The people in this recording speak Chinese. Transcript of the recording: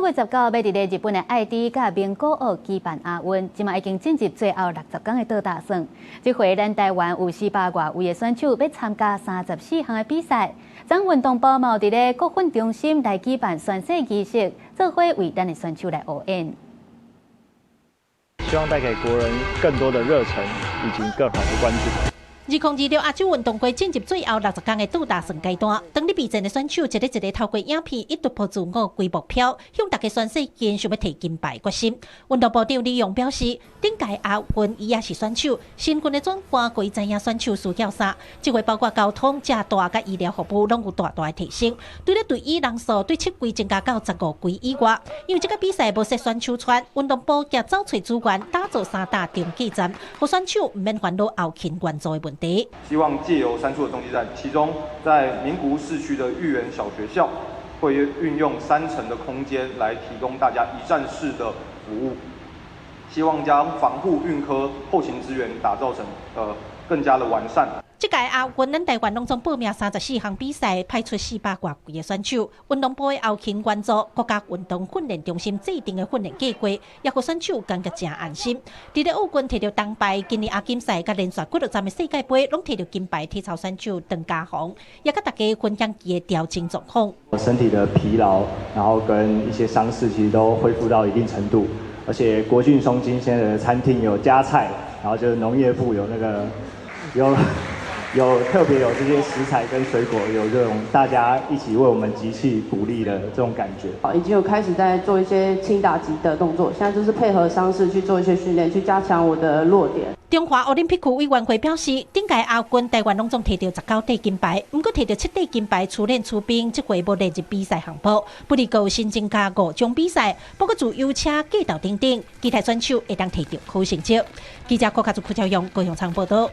月19要佇日本的愛知甲名古屋舉辦亞運，即馬已經進入最後60天的倒打算。這回咱台灣有400多位的選手要參加34項的比賽。咱運動部嘛有佇咧國訓中心來舉辦宣誓儀式，做伙為咱的選手來応援。希望帶給國人更多的熱忱以及更好的關注。2026亞洲運動會進入最後60天的倒打算階段，當日備戰的選手一個一個透過影片一突破自我規目標，向大家宣誓堅想要摕金牌決心。運動部長李勇表示，頂屆亞運伊也是選手，身份的轉換可以知影選手需要啥。這回包括交通、食大甲醫療服務，攏有大大的提升。除了隊員人數對7季增加到15季以外，因為這個比賽無設選手村，運動部也找找資源，打造3大中繼站，讓選手唔免煩惱後勤援助的問題。希望借由3處的中繼站，其中在名古屋市區的育園小學校，會運用3層的空間來提供大家一站式的服務。希望將防護、運科、後勤資源打造成更加的完善。這屆亞運，咱台灣攏總報名34項比賽，派出400多位的選手。運動部的後勤援助，國家運動訓練中心制定的訓練計劃，也讓選手感覺真安心。在奧運摕到銅牌，今年亞錦賽甲連續幾站的世界盃，攏摕到金牌體操選手鄧家宏，也跟大家分享其的調整狀況。我身體的疲勞，然後跟一些傷勢，其實都恢復到一定程度。而且國俊松今現在的餐廳有加菜，然後就是農業部有那個有特別有這些食材跟水果，有這種大家一起為我們集氣鼓勵的這種感覺。已經有開始在做一些輕打擊的動作，現在就是配合傷勢去做一些訓練，去加強我的弱點。中華奧林匹克委員會表示，頂屆亞運台灣攏總摕到19塊金牌，不過摕到7塊金牌，出練出兵，這回無列入比賽項目。不離夠新增加5種比賽，包括自由車、計道等等，其他選手會當摕到好成績。記者郭家祖、邱朝陽、高雄場報道。